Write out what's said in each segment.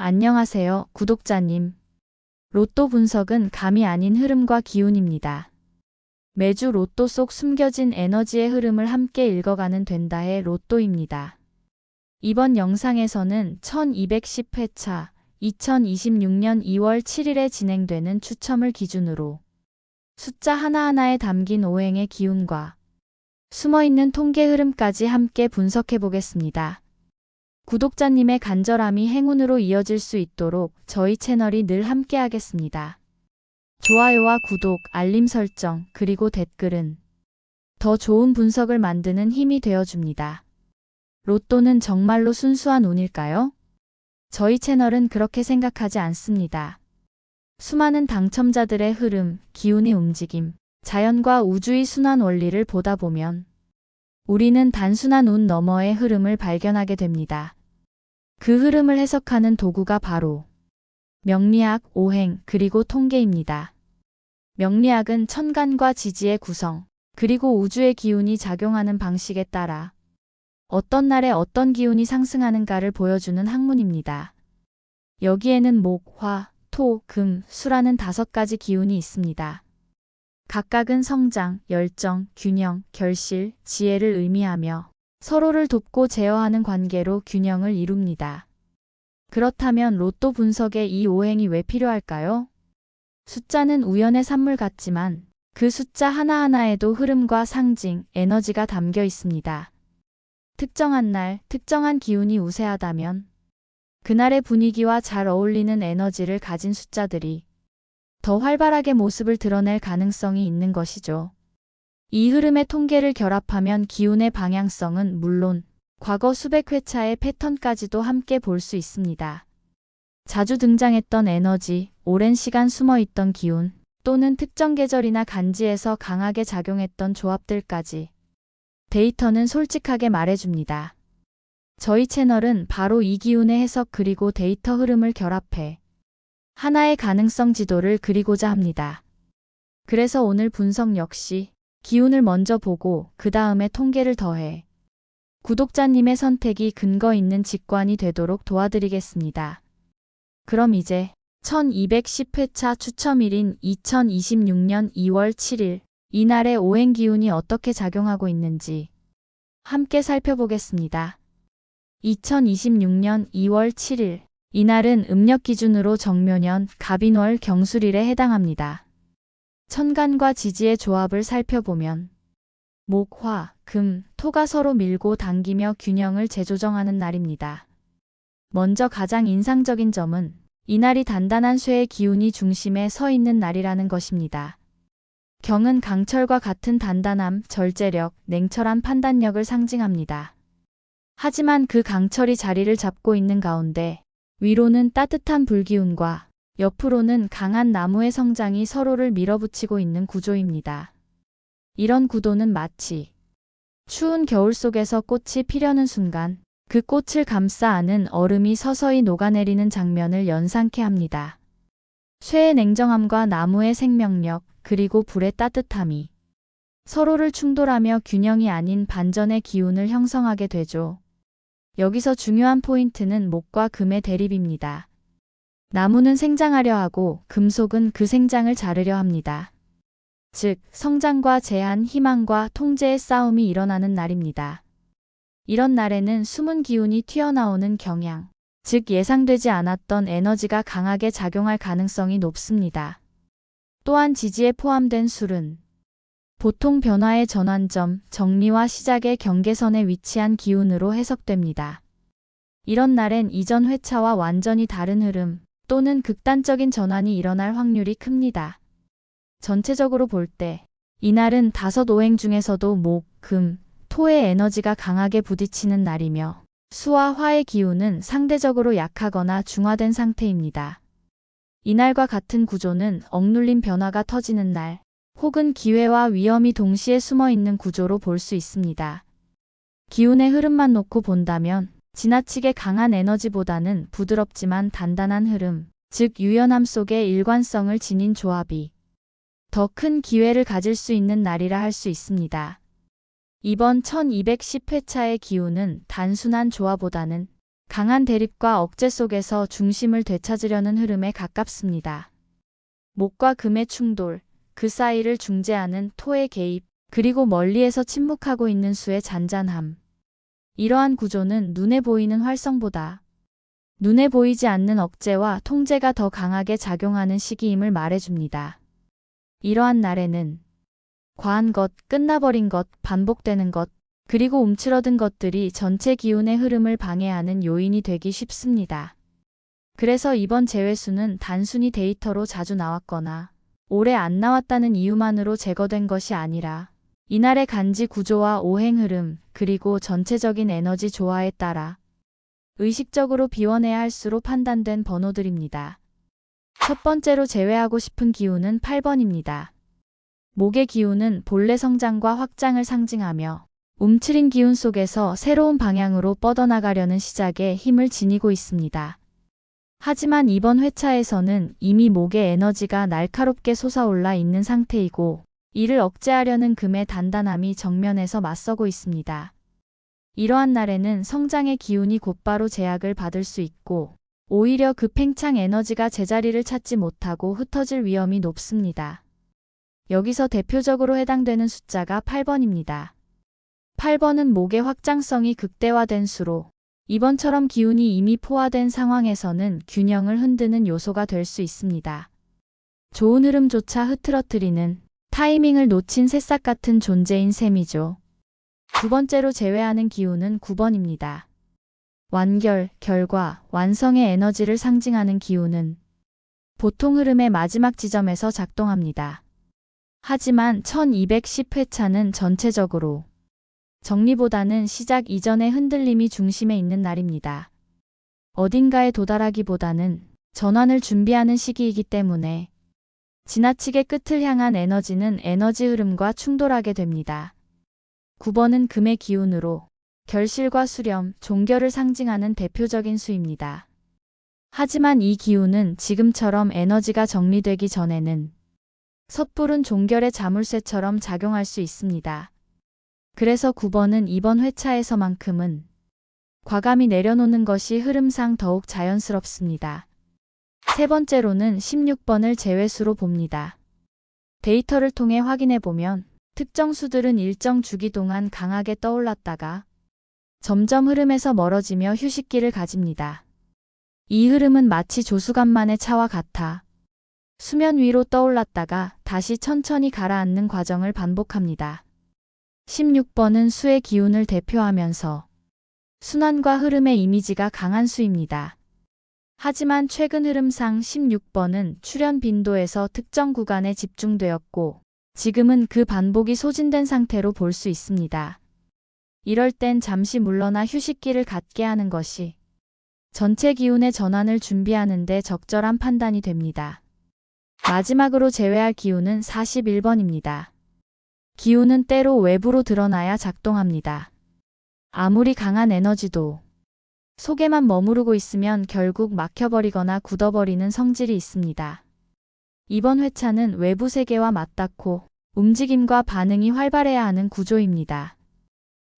안녕하세요, 구독자님. 로또 분석은 감이 아닌 흐름과 기운입니다. 매주 로또 속 숨겨진 에너지의 흐름을 함께 읽어가는 된다의 로또입니다. 이번 영상에서는 1210회차 2026년 2월 7일에 진행되는 추첨을 기준으로 숫자 하나하나에 담긴 오행의 기운과 숨어있는 통계 흐름까지 함께 분석해 보겠습니다. 구독자님의 간절함이 행운으로 이어질 수 있도록 저희 채널이 늘 함께 하겠습니다. 좋아요와 구독, 알림 설정, 그리고 댓글은 더 좋은 분석을 만드는 힘이 되어줍니다. 로또는 정말로 순수한 운일까요? 저희 채널은 그렇게 생각하지 않습니다. 수많은 당첨자들의 흐름, 기운의 움직임, 자연과 우주의 순환 원리를 보다 보면 우리는 단순한 운 너머의 흐름을 발견하게 됩니다. 그 흐름을 해석하는 도구가 바로 명리학, 오행, 그리고 통계입니다. 명리학은 천간과 지지의 구성, 그리고 우주의 기운이 작용하는 방식에 따라 어떤 날에 어떤 기운이 상승하는가를 보여주는 학문입니다. 여기에는 목, 화, 토, 금, 수라는 5가지 기운이 있습니다. 각각은 성장, 열정, 균형, 결실, 지혜를 의미하며 서로를 돕고 제어하는 관계로 균형을 이룹니다. 그렇다면 로또 분석에 이 오행이 왜 필요할까요? 숫자는 우연의 산물 같지만 그 숫자 하나하나에도 흐름과 상징, 에너지가 담겨 있습니다. 특정한 날, 특정한 기운이 우세하다면 그날의 분위기와 잘 어울리는 에너지를 가진 숫자들이 더 활발하게 모습을 드러낼 가능성이 있는 것이죠. 이 흐름의 통계를 결합하면 기운의 방향성은 물론 과거 수백 회차의 패턴까지도 함께 볼 수 있습니다. 자주 등장했던 에너지, 오랜 시간 숨어있던 기운, 또는 특정 계절이나 간지에서 강하게 작용했던 조합들까지 데이터는 솔직하게 말해줍니다. 저희 채널은 바로 이 기운의 해석 그리고 데이터 흐름을 결합해 하나의 가능성 지도를 그리고자 합니다. 그래서 오늘 분석 역시 기운을 먼저 보고 그 다음에 통계를 더해 구독자님의 선택이 근거 있는 직관이 되도록 도와드리겠습니다. 그럼 이제 1210회차 추첨일인 2026년 2월 7일 이날의 오행 기운이 어떻게 작용하고 있는지 함께 살펴보겠습니다. 2026년 2월 7일 이날은 음력 기준으로 정묘년 갑인월 경술일에 해당합니다. 천간과 지지의 조합을 살펴보면 목, 화, 금, 토가 서로 밀고 당기며 균형을 재조정하는 날입니다. 먼저 가장 인상적인 점은 이날이 단단한 쇠의 기운이 중심에 서 있는 날이라는 것입니다. 경은 강철과 같은 단단함, 절제력, 냉철한 판단력을 상징합니다. 하지만 그 강철이 자리를 잡고 있는 가운데 위로는 따뜻한 불기운과 옆으로는 강한 나무의 성장이 서로를 밀어붙이고 있는 구조입니다. 이런 구도는 마치 추운 겨울 속에서 꽃이 피려는 순간 그 꽃을 감싸 안은 얼음이 서서히 녹아내리는 장면을 연상케 합니다. 쇠의 냉정함과 나무의 생명력, 그리고 불의 따뜻함이 서로를 충돌하며 균형이 아닌 반전의 기운을 형성하게 되죠. 여기서 중요한 포인트는 목과 금의 대립입니다. 나무는 생장하려 하고 금속은 그 생장을 자르려 합니다. 즉, 성장과 제한, 희망과 통제의 싸움이 일어나는 날입니다. 이런 날에는 숨은 기운이 튀어나오는 경향, 즉 예상되지 않았던 에너지가 강하게 작용할 가능성이 높습니다. 또한 지지에 포함된 술은 보통 변화의 전환점, 정리와 시작의 경계선에 위치한 기운으로 해석됩니다. 이런 날엔 이전 회차와 완전히 다른 흐름 또는 극단적인 전환이 일어날 확률이 큽니다. 전체적으로 볼 때 이날은 5오행 중에서도 목, 금, 토의 에너지가 강하게 부딪히는 날이며 수와 화의 기운은 상대적으로 약하거나 중화된 상태입니다. 이날과 같은 구조는 억눌린 변화가 터지는 날, 혹은 기회와 위험이 동시에 숨어있는 구조로 볼 수 있습니다. 기운의 흐름만 놓고 본다면 지나치게 강한 에너지보다는 부드럽지만 단단한 흐름, 즉 유연함 속에 일관성을 지닌 조합이 더 큰 기회를 가질 수 있는 날이라 할 수 있습니다. 이번 1210회차의 기운은 단순한 조화보다는 강한 대립과 억제 속에서 중심을 되찾으려는 흐름에 가깝습니다. 목과 금의 충돌, 그 사이를 중재하는 토의 개입, 그리고 멀리에서 침묵하고 있는 수의 잔잔함. 이러한 구조는 눈에 보이는 활성보다 눈에 보이지 않는 억제와 통제가 더 강하게 작용하는 시기임을 말해줍니다. 이러한 날에는 과한 것, 끝나버린 것, 반복되는 것, 그리고 움츠러든 것들이 전체 기운의 흐름을 방해하는 요인이 되기 쉽습니다. 그래서 이번 제외수는 단순히 데이터로 자주 나왔거나 오래 안 나왔다는 이유만으로 제거된 것이 아니라 이날의 간지 구조와 오행 흐름, 그리고 전체적인 에너지 조화에 따라 의식적으로 비워내야 할 수로 판단된 번호들입니다. 첫 번째로 제외하고 싶은 기운은 8번입니다. 목의 기운은 본래 성장과 확장을 상징하며 움츠린 기운 속에서 새로운 방향으로 뻗어나가려는 시작에 힘을 지니고 있습니다. 하지만 이번 회차에서는 이미 목의 에너지가 날카롭게 솟아올라 있는 상태이고 이를 억제하려는 금의 단단함이 정면에서 맞서고 있습니다. 이러한 날에는 성장의 기운이 곧바로 제약을 받을 수 있고 오히려 그 팽창 에너지가 제자리를 찾지 못하고 흩어질 위험이 높습니다. 여기서 대표적으로 해당되는 숫자가 8번입니다. 8번은 목의 확장성이 극대화된 수로 이번처럼 기운이 이미 포화된 상황에서는 균형을 흔드는 요소가 될 수 있습니다. 좋은 흐름조차 흐트러뜨리는 타이밍을 놓친 새싹 같은 존재인 셈이죠. 두 번째로 제외하는 기운은 9번입니다. 완결, 결과, 완성의 에너지를 상징하는 기운은 보통 흐름의 마지막 지점에서 작동합니다. 하지만 1210회차는 전체적으로 정리보다는 시작 이전의 흔들림이 중심에 있는 날입니다. 어딘가에 도달하기보다는 전환을 준비하는 시기이기 때문에 지나치게 끝을 향한 에너지는 에너지 흐름과 충돌하게 됩니다. 9번은 금의 기운으로 결실과 수렴, 종결을 상징하는 대표적인 수입니다. 하지만 이 기운은 지금처럼 에너지가 정리되기 전에는 섣부른 종결의 자물쇠처럼 작용할 수 있습니다. 그래서 9번은 이번 회차에서만큼은 과감히 내려놓는 것이 흐름상 더욱 자연스럽습니다. 세 번째로는 16번을 제외수로 봅니다. 데이터를 통해 확인해보면 특정 수들은 일정 주기 동안 강하게 떠올랐다가 점점 흐름에서 멀어지며 휴식기를 가집니다. 이 흐름은 마치 조수간만의 차와 같아 수면 위로 떠올랐다가 다시 천천히 가라앉는 과정을 반복합니다. 16번은 수의 기운을 대표하면서 순환과 흐름의 이미지가 강한 수입니다. 하지만 최근 흐름상 16번은 출현 빈도에서 특정 구간에 집중되었고 지금은 그 반복이 소진된 상태로 볼 수 있습니다. 이럴 땐 잠시 물러나 휴식기를 갖게 하는 것이 전체 기운의 전환을 준비하는 데 적절한 판단이 됩니다. 마지막으로 제외할 기운은 41번입니다. 기운은 때로 외부로 드러나야 작동합니다. 아무리 강한 에너지도 속에만 머무르고 있으면 결국 막혀버리거나 굳어버리는 성질이 있습니다. 이번 회차는 외부 세계와 맞닿고 움직임과 반응이 활발해야 하는 구조입니다.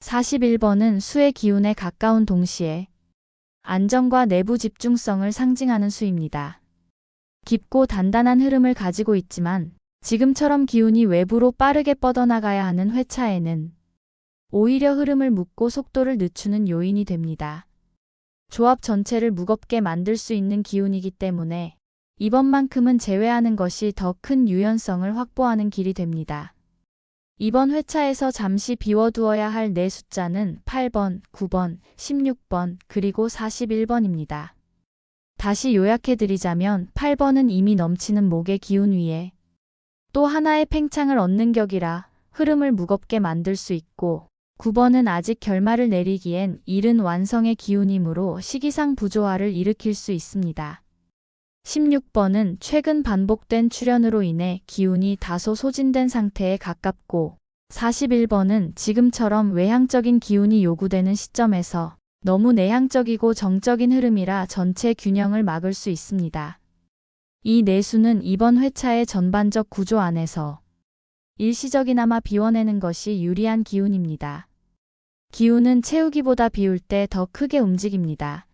41번은 수의 기운에 가까운 동시에 안정과 내부 집중성을 상징하는 수입니다. 깊고 단단한 흐름을 가지고 있지만 지금처럼 기운이 외부로 빠르게 뻗어나가야 하는 회차에는 오히려 흐름을 묶고 속도를 늦추는 요인이 됩니다. 조합 전체를 무겁게 만들 수 있는 기운이기 때문에 이번만큼은 제외하는 것이 더 큰 유연성을 확보하는 길이 됩니다. 이번 회차에서 잠시 비워두어야 할 네 숫자는 8번, 9번, 16번, 그리고 41번입니다. 다시 요약해드리자면 8번은 이미 넘치는 목의 기운 위에 또 하나의 팽창을 얻는 격이라 흐름을 무겁게 만들 수 있고 9번은 아직 결말을 내리기엔 이른 완성의 기운이므로 시기상 부조화를 일으킬 수 있습니다. 16번은 최근 반복된 출현으로 인해 기운이 다소 소진된 상태에 가깝고 41번은 지금처럼 외향적인 기운이 요구되는 시점에서 너무 내향적이고 정적인 흐름이라 전체 균형을 막을 수 있습니다. 이 내수는 이번 회차의 전반적 구조 안에서 일시적이나마 비워내는 것이 유리한 기운입니다. 기운은 채우기보다 비울 때 더 크게 움직입니다.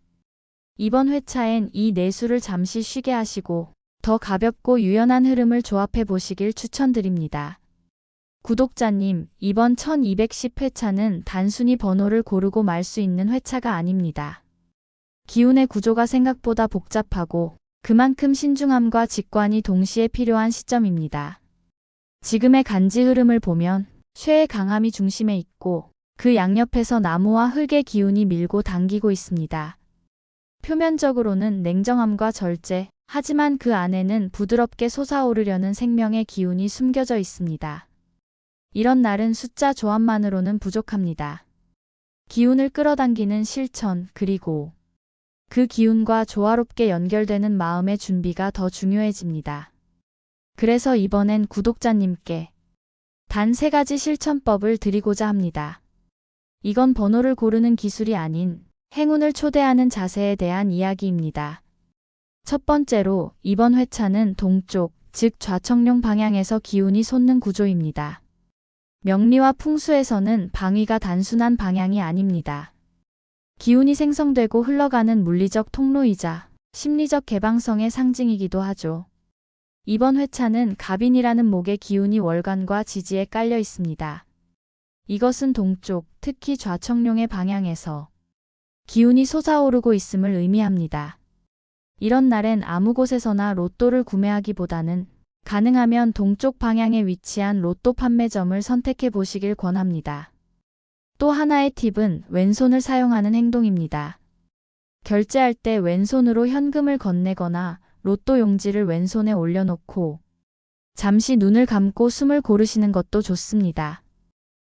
이번 회차엔 이 내수를 잠시 쉬게 하시고 더 가볍고 유연한 흐름을 조합해 보시길 추천드립니다. 구독자님, 이번 1210회차는 단순히 번호를 고르고 말 수 있는 회차가 아닙니다. 기운의 구조가 생각보다 복잡하고 그만큼 신중함과 직관이 동시에 필요한 시점입니다. 지금의 간지 흐름을 보면 쇠의 강함이 중심에 있고 그 양옆에서 나무와 흙의 기운이 밀고 당기고 있습니다. 표면적으로는 냉정함과 절제, 하지만 그 안에는 부드럽게 솟아오르려는 생명의 기운이 숨겨져 있습니다. 이런 날은 숫자 조합만으로는 부족합니다. 기운을 끌어당기는 실천, 그리고 그 기운과 조화롭게 연결되는 마음의 준비가 더 중요해집니다. 그래서 이번엔 구독자님께 단 3가지 실천법을 드리고자 합니다. 이건 번호를 고르는 기술이 아닌 행운을 초대하는 자세에 대한 이야기입니다. 첫 번째로, 이번 회차는 동쪽, 즉 좌청룡 방향에서 기운이 솟는 구조입니다. 명리와 풍수에서는 방위가 단순한 방향이 아닙니다. 기운이 생성되고 흘러가는 물리적 통로이자 심리적 개방성의 상징이기도 하죠. 이번 회차는 갑인이라는 목의 기운이 월간과 지지에 깔려 있습니다. 이것은 동쪽, 특히 좌청룡의 방향에서 기운이 솟아오르고 있음을 의미합니다. 이런 날엔 아무 곳에서나 로또를 구매하기보다는 가능하면 동쪽 방향에 위치한 로또 판매점을 선택해 보시길 권합니다. 또 하나의 팁은 왼손을 사용하는 행동입니다. 결제할 때 왼손으로 현금을 건네거나 로또 용지를 왼손에 올려놓고 잠시 눈을 감고 숨을 고르시는 것도 좋습니다.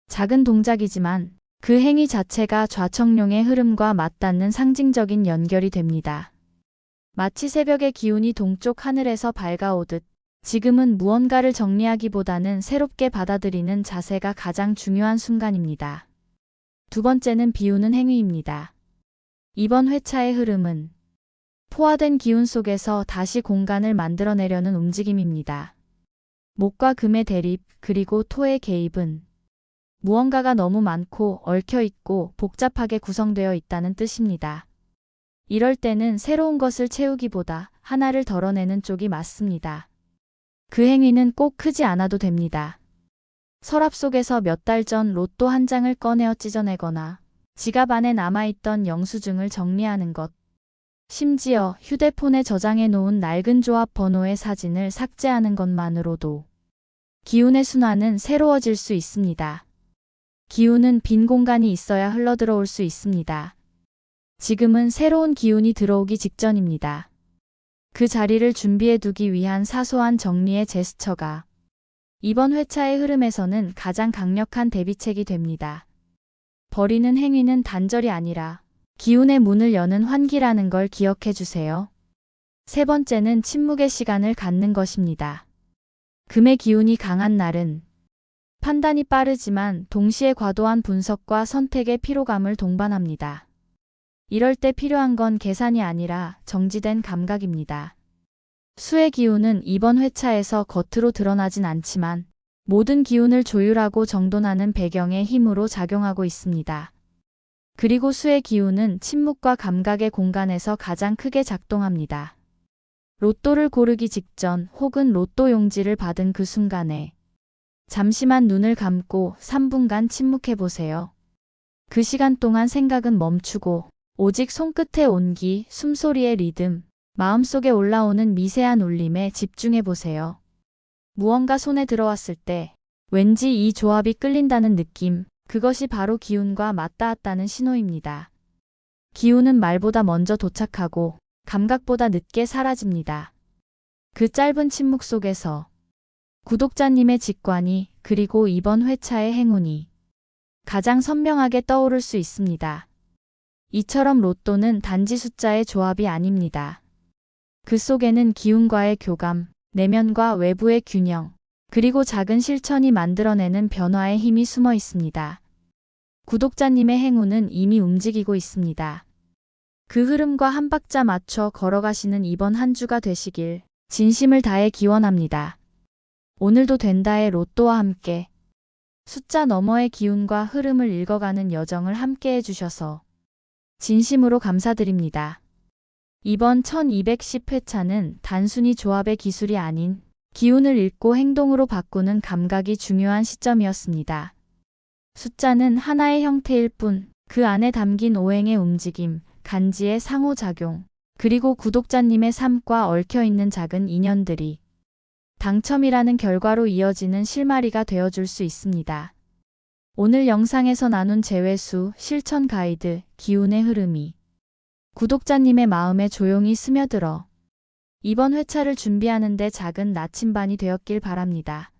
작은 동작이지만 그 행위 자체가 좌청룡의 흐름과 맞닿는 상징적인 연결이 됩니다. 마치 새벽의 기운이 동쪽 하늘에서 밝아오듯 지금은 무언가를 정리하기보다는 새롭게 받아들이는 자세가 가장 중요한 순간입니다. 두 번째는 비우는 행위입니다. 이번 회차의 흐름은 포화된 기운 속에서 다시 공간을 만들어내려는 움직임입니다. 목과 금의 대립, 그리고 토의 개입은 무언가가 너무 많고 얽혀있고 복잡하게 구성되어 있다는 뜻입니다. 이럴 때는 새로운 것을 채우기보다 하나를 덜어내는 쪽이 맞습니다. 그 행위는 꼭 크지 않아도 됩니다. 서랍 속에서 몇 달 전 로또 한 장을 꺼내어 찢어내거나 지갑 안에 남아있던 영수증을 정리하는 것, 심지어 휴대폰에 저장해 놓은 낡은 조합 번호의 사진을 삭제하는 것만으로도 기운의 순환은 새로워질 수 있습니다. 기운은 빈 공간이 있어야 흘러들어올 수 있습니다. 지금은 새로운 기운이 들어오기 직전입니다. 그 자리를 준비해두기 위한 사소한 정리의 제스처가 이번 회차의 흐름에서는 가장 강력한 대비책이 됩니다. 버리는 행위는 단절이 아니라 기운의 문을 여는 환기라는 걸 기억해 주세요. 세 번째는 침묵의 시간을 갖는 것입니다. 금의 기운이 강한 날은 판단이 빠르지만 동시에 과도한 분석과 선택의 피로감을 동반합니다. 이럴 때 필요한 건 계산이 아니라 정지된 감각입니다. 수의 기운은 이번 회차에서 겉으로 드러나진 않지만 모든 기운을 조율하고 정돈하는 배경의 힘으로 작용하고 있습니다. 그리고 수의 기운은 침묵과 감각의 공간에서 가장 크게 작동합니다. 로또를 고르기 직전 혹은 로또 용지를 받은 그 순간에 잠시만 눈을 감고 3분간 침묵해 보세요. 그 시간 동안 생각은 멈추고 오직 손끝의 온기, 숨소리의 리듬, 마음속에 올라오는 미세한 울림에 집중해 보세요. 무언가 손에 들어왔을 때 왠지 이 조합이 끌린다는 느낌, 그것이 바로 기운과 맞닿았다는 신호입니다. 기운은 말보다 먼저 도착하고 감각보다 늦게 사라집니다. 그 짧은 침묵 속에서 구독자님의 직관이, 그리고 이번 회차의 행운이 가장 선명하게 떠오를 수 있습니다. 이처럼 로또는 단지 숫자의 조합이 아닙니다. 그 속에는 기운과의 교감, 내면과 외부의 균형, 그리고 작은 실천이 만들어내는 변화의 힘이 숨어 있습니다. 구독자님의 행운은 이미 움직이고 있습니다. 그 흐름과 한 박자 맞춰 걸어가시는 이번 한 주가 되시길 진심을 다해 기원합니다. 오늘도 된다의 로또와 함께 숫자 너머의 기운과 흐름을 읽어가는 여정을 함께 해주셔서 진심으로 감사드립니다. 이번 1210회차는 단순히 조합의 기술이 아닌 기운을 읽고 행동으로 바꾸는 감각이 중요한 시점이었습니다. 숫자는 하나의 형태일 뿐 그 안에 담긴 오행의 움직임, 간지의 상호작용, 그리고 구독자님의 삶과 얽혀있는 작은 인연들이 당첨이라는 결과로 이어지는 실마리가 되어줄 수 있습니다. 오늘 영상에서 나눈 제외수, 실천 가이드, 기운의 흐름이 구독자님의 마음에 조용히 스며들어 이번 회차를 준비하는데 작은 나침반이 되었길 바랍니다.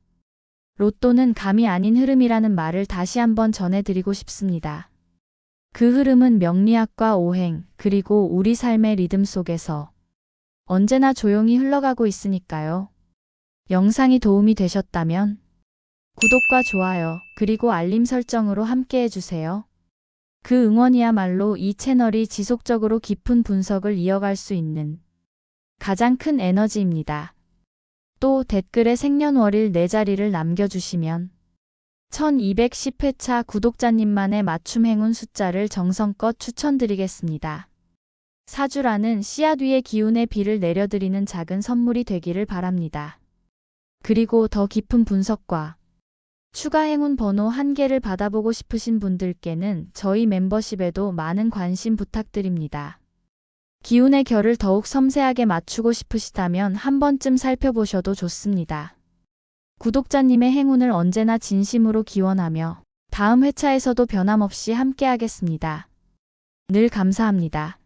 로또는 감이 아닌 흐름이라는 말을 다시 한번 전해드리고 싶습니다. 그 흐름은 명리학과 오행, 그리고 우리 삶의 리듬 속에서 언제나 조용히 흘러가고 있으니까요. 영상이 도움이 되셨다면 구독과 좋아요, 그리고 알림 설정으로 함께 해주세요. 그 응원이야말로 이 채널이 지속적으로 깊은 분석을 이어갈 수 있는 가장 큰 에너지입니다. 또 댓글에 생년월일 내 자리를 남겨주시면 1210회차 구독자님만의 맞춤 행운 숫자를 정성껏 추천드리겠습니다. 사주라는 씨앗 위에 기운의 비를 내려드리는 작은 선물이 되기를 바랍니다. 그리고 더 깊은 분석과 추가 행운 번호 1개를 받아보고 싶으신 분들께는 저희 멤버십에도 많은 관심 부탁드립니다. 기운의 결을 더욱 섬세하게 맞추고 싶으시다면 한 번쯤 살펴보셔도 좋습니다. 구독자님의 행운을 언제나 진심으로 기원하며 다음 회차에서도 변함없이 함께하겠습니다. 늘 감사합니다.